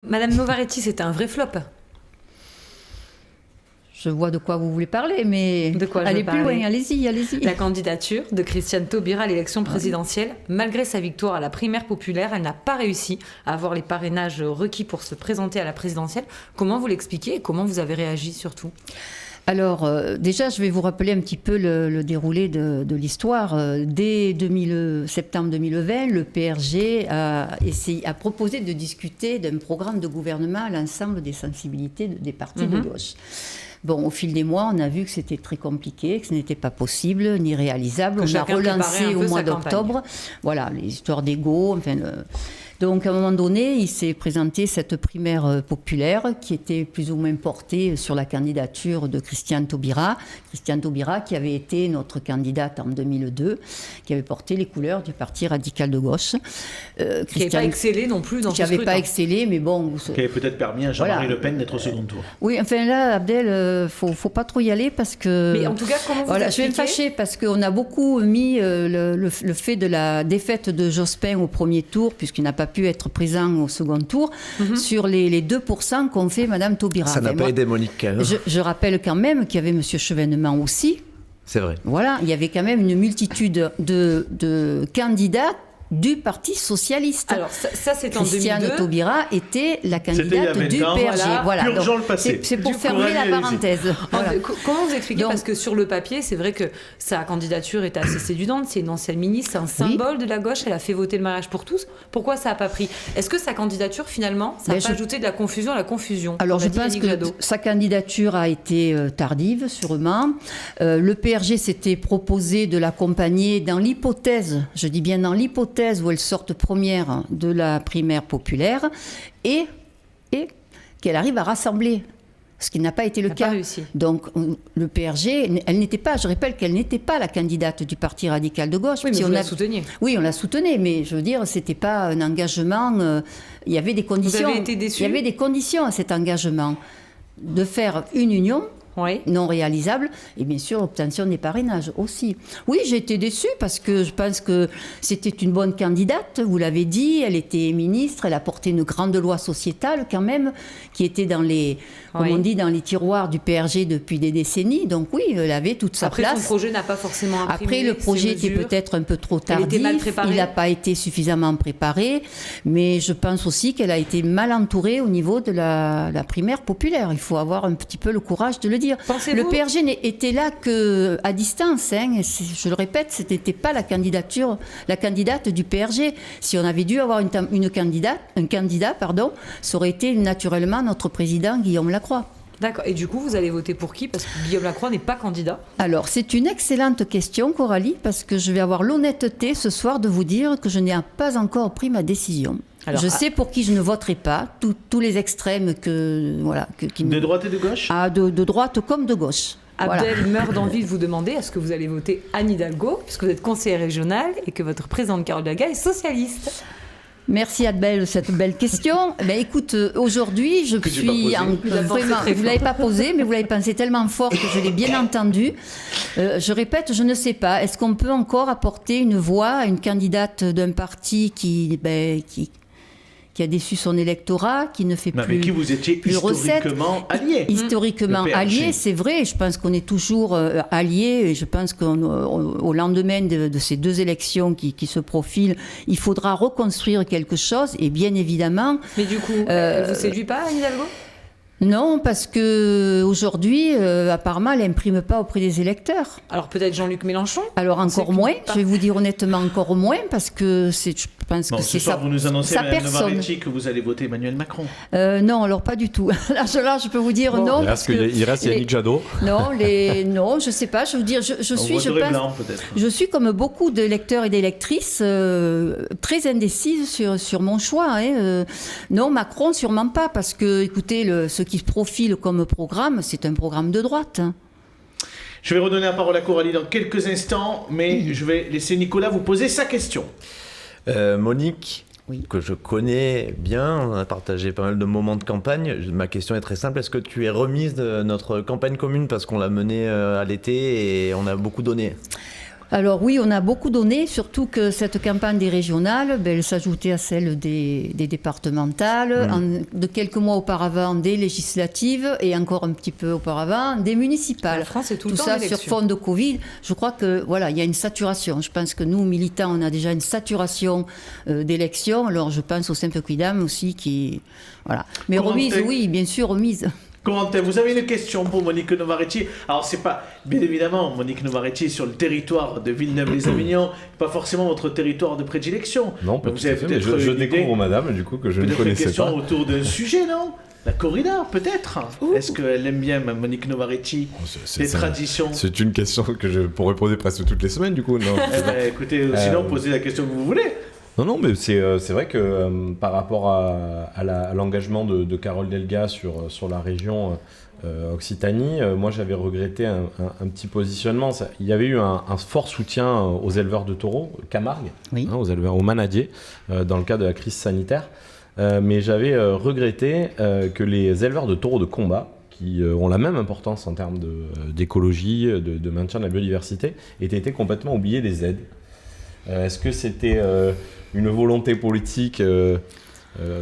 Madame Novaretti, c'était un vrai flop. Je vois de quoi vous voulez parler, mais De quoi je allez veux plus parler. loin, allez-y. La candidature de Christiane Taubira à l'élection présidentielle, malgré sa victoire à la primaire populaire, elle n'a pas réussi à avoir les parrainages requis pour se présenter à la présidentielle. Comment vous l'expliquez et comment vous avez réagi surtout ? Alors, déjà, je vais vous rappeler un petit peu le déroulé de l'histoire. Dès septembre 2020, le PRG a proposé de discuter d'un programme de gouvernement à l'ensemble des sensibilités des partis de gauche. Bon, au fil des mois, on a vu que c'était très compliqué, que ce n'était pas possible ni réalisable. On a relancé au mois d'octobre. Voilà, les histoires d'ego, enfin... Donc, à un moment donné, il s'est présenté cette primaire populaire qui était plus ou moins portée sur la candidature de Christiane Taubira. Christiane Taubira qui avait été notre candidate en 2002, qui avait porté les couleurs du Parti radical de gauche. Qui n'avait pas excellé non plus dans ce scrutin. Qui n'avait pas excellé, mais bon... Qui avait peut-être permis à Jean-Marie Le Pen d'être au second tour. Oui, enfin là, Abdel, faut pas trop y aller parce que... Mais en tout cas, comment vous expliquez ? Je vais me fâcher parce qu'on a beaucoup mis le fait de la défaite de Jospin au premier tour, puisqu'il n'a pas pu être présent au second tour, sur les 2% qu'ont fait Madame Taubira. Ça n'a pas aidé Monique. Je rappelle quand même qu'il y avait Monsieur Chevènement aussi. C'est vrai. Voilà, il y avait quand même une multitude de candidats du Parti socialiste. Alors ça c'est en 2002. Christiane Taubira était la candidate du PRG. Voilà. Purgeons le passé. C'est pour fermer la parenthèse. Voilà. Comment vous expliquez ? Parce que sur le papier, c'est vrai que sa candidature est assez séduisante. C'est une ancienne ministre, c'est un symbole de la gauche. Elle a fait voter le mariage pour tous. Pourquoi ça n'a pas pris ? Est-ce que sa candidature, finalement, ça n'a pas ajouté de la confusion à la confusion ? Alors je pense que sa candidature a été tardive, sûrement. Le PRG s'était proposé de l'accompagner dans l'hypothèse, je dis bien dans l'hypothèse, où elle sorte première de la primaire populaire et qu'elle arrive à rassembler, ce qui n'a pas été le cas. Donc le PRG, elle n'était pas, je rappelle qu'elle n'était pas la candidate du Parti radical de gauche. Oui, mais vous la souteniez. Oui, on la soutenait, mais je veux dire, c'était pas un engagement. Il y avait des conditions. Vous avez été déçue ? Il y avait des conditions à cet engagement de faire une union. Oui. Non réalisable, et bien sûr l'obtention des parrainages aussi. Oui, j'ai été déçue parce que je pense que c'était une bonne candidate, vous l'avez dit, elle était ministre, elle a porté une grande loi sociétale quand même, qui était dans les, comme on dit, dans les tiroirs du PRG depuis des décennies, donc oui, elle avait toute sa place. Après, son projet n'a pas forcément imprimé. Après, le projet était peut-être un peu trop tardif, elle était mal préparée. Il n'a pas été suffisamment préparé, mais je pense aussi qu'elle a été mal entourée au niveau de la primaire populaire. Il faut avoir un petit peu le courage de le dire. Le PRG n'était là qu'à distance, hein. Je le répète, ce n'était pas la candidate du PRG. Si on avait dû avoir un candidat, ça aurait été naturellement notre président Guillaume Lacroix. D'accord. Et du coup, vous allez voter pour qui ? Parce que Guillaume Lacroix n'est pas candidat. Alors, c'est une excellente question, Coralie, parce que je vais avoir l'honnêteté ce soir de vous dire que je n'ai pas encore pris ma décision. Alors, je sais pour qui je ne voterai pas, tous les extrêmes de droite et de gauche ? De droite comme de gauche. Abdel meurt d'envie de vous demander est-ce que vous allez voter Anne Hidalgo, puisque vous êtes conseillère régionale et que votre présidente Carole Delga est socialiste. Merci Adbel de cette belle question. Écoute, aujourd'hui, je suis vraiment. Vous l'avez pas posée, mais vous l'avez pensé tellement fort que je l'ai bien entendu. Je répète, je ne sais pas. Est-ce qu'on peut encore apporter une voix à une candidate d'un parti qui a déçu son électorat, qui ne fait plus mais qui vous étiez historiquement alliés. Historiquement alliés, c'est vrai. Je pense qu'on est toujours alliés. Et je pense qu'au lendemain de ces deux élections qui se profilent, il faudra reconstruire quelque chose. Et bien évidemment... Mais du coup, elle ne vous séduit pas, Anne Hidalgo ? Non, parce qu'aujourd'hui, apparemment, elle n'imprime pas auprès des électeurs. Alors peut-être Jean-Luc Mélenchon ? Alors encore moins, je vais vous dire honnêtement encore moins, parce que je pense que c'est ça. Vous nous annoncez, Mme Novaretti, que vous allez voter Emmanuel Macron. Non, alors pas du tout. Là, je peux vous dire non. Il reste Yannick Jadot. Non, je ne sais pas. Je veux dire, je suis comme beaucoup d'électeurs et d'électrices très indécises sur mon choix. Non, Macron, sûrement pas, parce que, écoutez, ce qui se profile comme programme, c'est un programme de droite. Je vais redonner la parole à Coralie dans quelques instants, mais je vais laisser Nicolas vous poser sa question. Monique, que je connais bien, on a partagé pas mal de moments de campagne. Ma question est très simple, est-ce que tu es remise de notre campagne commune parce qu'on l'a menée à l'été et on a beaucoup donné ? Alors oui, on a beaucoup donné, surtout que cette campagne des régionales, elle s'ajoutait à celle des départementales, de quelques mois auparavant des législatives et encore un petit peu auparavant des municipales. La France est tout le temps ça d'élection. sur fond de Covid. Je crois que voilà, il y a une saturation. Je pense que nous, militants, on a déjà une saturation d'élections. Alors je pense au Saint-Quidam aussi qui... Voilà. Mais remise, oui, bien sûr, remise. Corentin, vous avez une question pour Monique Novaretti. Alors, c'est pas, bien évidemment, Monique Novaretti est sur le territoire de Villeneuve-les-Avignon, pas forcément votre territoire de prédilection. Non, pas vous tout à avez fait, mais peut-être je une découvre idée, madame, du coup, que je ne peut-être une connaissais question pas. autour d'un sujet, non? La corrida, peut-être. Est-ce qu'elle aime bien, Monique Novaretti, les traditions? C'est une question que je pourrais poser presque toutes les semaines, du coup. Non. Eh ben, écoutez, sinon, posez la question que vous voulez. Non, mais c'est vrai que par rapport à l'engagement de Carole Delga sur la région Occitanie, moi j'avais regretté un petit positionnement. Il y avait eu un fort soutien aux éleveurs de taureaux, Camargue, aux éleveurs, aux manadiers, dans le cadre de la crise sanitaire. Mais j'avais regretté que les éleveurs de taureaux de combat, qui ont la même importance en termes d'écologie, de maintien de la biodiversité, aient été complètement oubliés des aides. Est-ce que c'était une volonté politique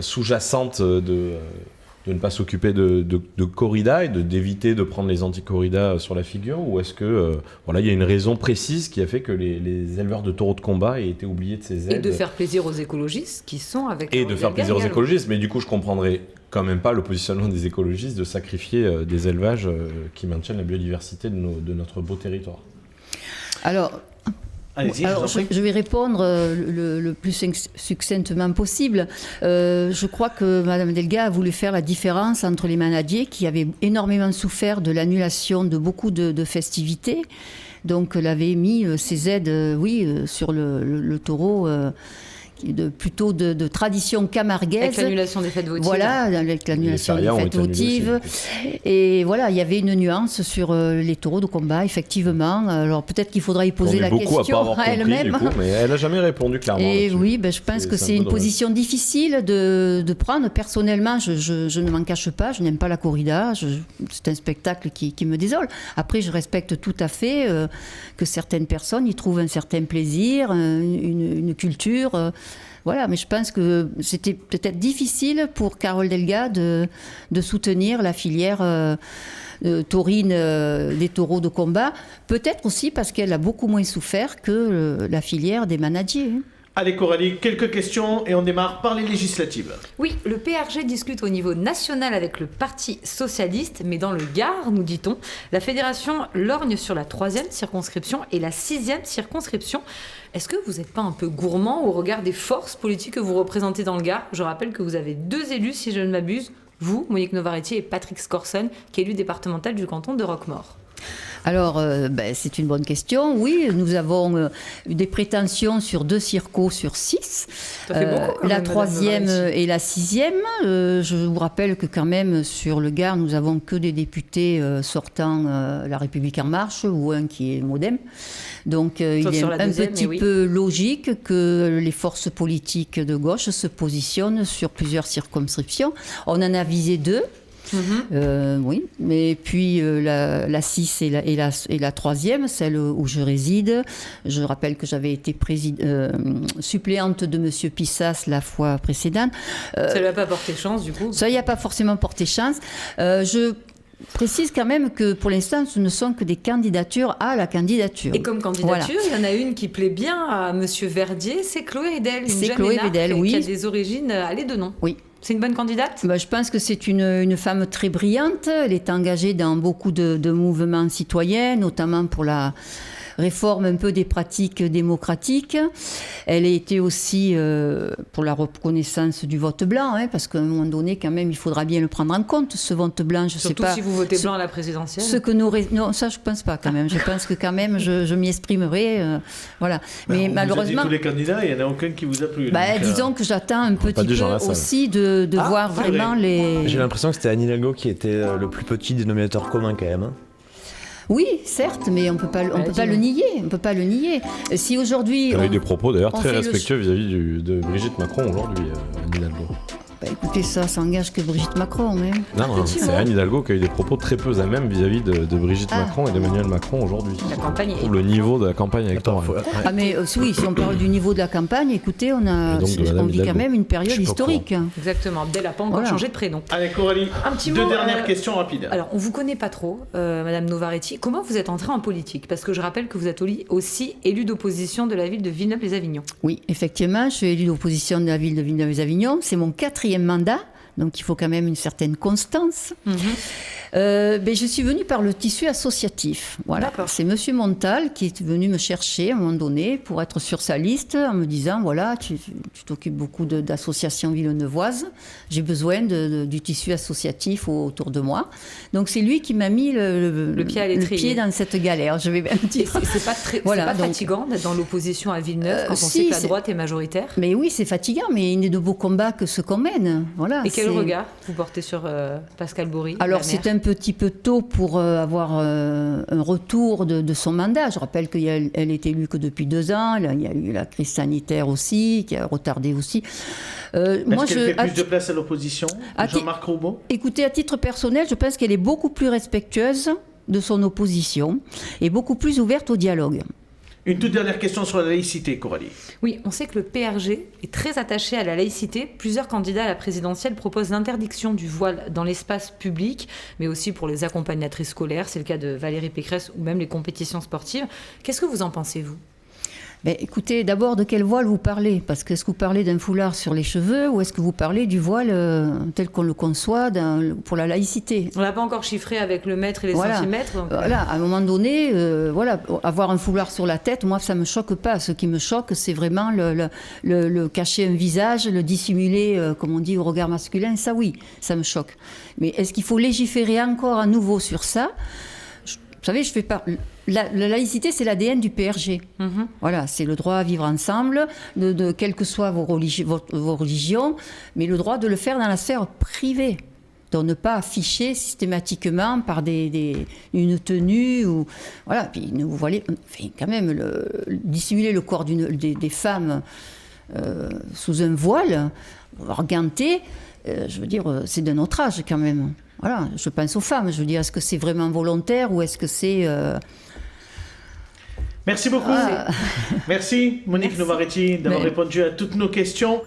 sous-jacente de ne pas s'occuper de corrida et d'éviter de prendre les anti-corridas sur la figure, ou est-ce que il y a une raison précise qui a fait que les éleveurs de taureaux de combat aient été oubliés de ces aides? Et de faire plaisir aux écologistes qui sont avec... Et de faire plaisir aux écologistes, mais du coup je comprendrais quand même pas le positionnement des écologistes de sacrifier des élevages qui maintiennent la biodiversité de notre beau territoire. Alors, je vais répondre le plus succinctement possible. Je crois que Mme Delga a voulu faire la différence entre les manadiers qui avaient énormément souffert de l'annulation de beaucoup de festivités. Donc elle avait mis ses aides, sur le taureau, plutôt de tradition camarguaise. Avec l'annulation des fêtes votives. Voilà, avec l'annulation des fêtes votives. Et voilà, il y avait une nuance sur les taureaux de combat, effectivement. Alors peut-être qu'il faudra y poser la question à elle-même. Mais elle n'a jamais répondu clairement. Et oui, je pense que c'est une position difficile de prendre. Personnellement, je ne m'en cache pas, je n'aime pas la corrida. C'est un spectacle qui me désole. Après, je respecte tout à fait que certaines personnes y trouvent un certain plaisir, une culture... Voilà, mais je pense que c'était peut-être difficile pour Carole Delga de soutenir la filière taurine des taureaux de combat. Peut-être aussi parce qu'elle a beaucoup moins souffert que la filière des manadiers. Allez Coralie, quelques questions et on démarre par les législatives. Oui, le PRG discute au niveau national avec le Parti socialiste, mais dans le Gard, nous dit-on, la fédération lorgne sur la 3e circonscription et la 6e circonscription. Est-ce que vous n'êtes pas un peu gourmand au regard des forces politiques que vous représentez dans le Gard? Je rappelle que vous avez 2 élus, si je ne m'abuse, vous, Monique Novaretti, et Patrick Scorson, qui est élu départemental du canton de Roquemaure. Alors, c'est une bonne question. Oui, nous avons eu des prétentions sur 2 circos sur 6. Ça fait beaucoup quand la même, 3e et la 6e. Je vous rappelle que quand même, sur le Gard, nous n'avons que des députés sortant La République En Marche ou un qui est Modem. Donc, il est un petit peu logique que les forces politiques de gauche se positionnent sur plusieurs circonscriptions. On en a visé 2. Oui, mais puis la 6 et la 3e, celle où je réside. Je rappelle que j'avais été suppléante de M. Pissas la fois précédente. Ça ne lui a pas porté chance, du coup? Ça n'y a pas forcément porté chance. Je précise quand même que pour l'instant, ce ne sont que des candidatures à la candidature. Et comme candidature, il y en a une qui plaît bien à M. Verdier, c'est Chloé Ridel, une jeune énarque qui a des origines à Lédenon. Oui. C'est une bonne candidate? Je pense que c'est une femme très brillante. Elle est engagée dans beaucoup de mouvements citoyens, notamment pour la réforme un peu des pratiques démocratiques. Elle a été aussi pour la reconnaissance du vote blanc, parce qu'à un moment donné, quand même, il faudra bien le prendre en compte, ce vote blanc. Je Surtout sais pas, si vous votez blanc à la présidentielle. Non, ça, je ne pense pas quand même. Je pense que quand même, je m'y exprimerai. Voilà. Mais malheureusement... Tous les candidats, il n'y en a aucun qui vous a plu. Disons que j'attends un petit peu aussi de voir vraiment les... J'ai l'impression que c'était Anne Hidalgo qui était le plus petit dénominateur commun quand même. Oui, certes, mais on peut pas le nier. On peut pas le nier. Si aujourd'hui, elle a eu des propos d'ailleurs très respectueux vis-à-vis de Brigitte Macron aujourd'hui, Anne Hidalgo. Écoutez, ça engage que Brigitte Macron. Hein. Non, c'est Anne Hidalgo qui a eu des propos très peu à même vis-à-vis de Brigitte Macron et d'Emmanuel Macron aujourd'hui. La campagne Pour le niveau de la campagne électorale. Mais oui, si on parle du niveau de la campagne, écoutez, on vit quand même une période historique. Exactement. Abdel n'a pas encore changé de prénom. Allez, Coralie, deux dernières questions rapides. Alors, on ne vous connaît pas trop, Madame Novaretti. Comment vous êtes entrée en politique? Parce que je rappelle que vous êtes aussi élue d'opposition de la ville de Villeneuve-les-Avignon. Oui, effectivement, je suis élue d'opposition de la ville de Villeneuve-les-Avignon. C'est mon 4e mandat. Donc il faut quand même une certaine constance. Je suis venue par le tissu associatif. Voilà. C'est Monsieur Montal qui est venu me chercher à un moment donné pour être sur sa liste en me disant voilà, tu t'occupes beaucoup d'associations villeneuvoises, j'ai besoin du tissu associatif autour de moi. Donc c'est lui qui m'a mis le pied dans cette galère. Je vais même dire. C'est pas fatigant d'être dans l'opposition à Villeneuve quand on sait que la droite est majoritaire. Mais oui, c'est fatigant, mais il n'est de beaux combats que ceux qu'on mène. Voilà. Et quel regard vous portez sur Pascale Bory? Alors c'est un petit peu tôt pour avoir un retour de son mandat. Je rappelle qu'elle est élue que depuis 2 ans. Il y a eu la crise sanitaire aussi, qui a retardé aussi. Est-ce qu'elle fait plus de place à l'opposition, Jean-Marc Roubaud? Écoutez, à titre personnel, je pense qu'elle est beaucoup plus respectueuse de son opposition et beaucoup plus ouverte au dialogue. Une toute dernière question sur la laïcité, Coralie. Oui, on sait que le PRG est très attaché à la laïcité. Plusieurs candidats à la présidentielle proposent l'interdiction du voile dans l'espace public, mais aussi pour les accompagnatrices scolaires. C'est le cas de Valérie Pécresse ou même les compétitions sportives. Qu'est-ce que vous en pensez, vous ? Écoutez, d'abord, de quel voile vous parlez? Parce que est-ce que vous parlez d'un foulard sur les cheveux ou est-ce que vous parlez du voile tel qu'on le conçoit pour la laïcité? On l'a pas encore chiffré avec le mètre et les centimètres. Donc... Voilà, à un moment donné, avoir un foulard sur la tête, moi, ça ne me choque pas. Ce qui me choque, c'est vraiment le cacher un visage, le dissimuler, comme on dit, au regard masculin. Ça, oui, ça me choque. Mais est-ce qu'il faut légiférer encore à nouveau sur ça? Vous savez, je fais pas... La laïcité, c'est l'ADN du PRG. Voilà, c'est le droit à vivre ensemble, de quelles que soient vos religions, mais le droit de le faire dans la sphère privée. De ne pas afficher systématiquement par une tenue ou voilà. Puis ne vous voilez, quand même, dissimuler le corps des femmes sous un voile, argenté, je veux dire, c'est d'un autre âge quand même. Voilà, je pense aux femmes. Je veux dire, est-ce que c'est vraiment volontaire ou est-ce que c'est... Merci beaucoup. Merci Monique Novaretti d'avoir répondu à toutes nos questions.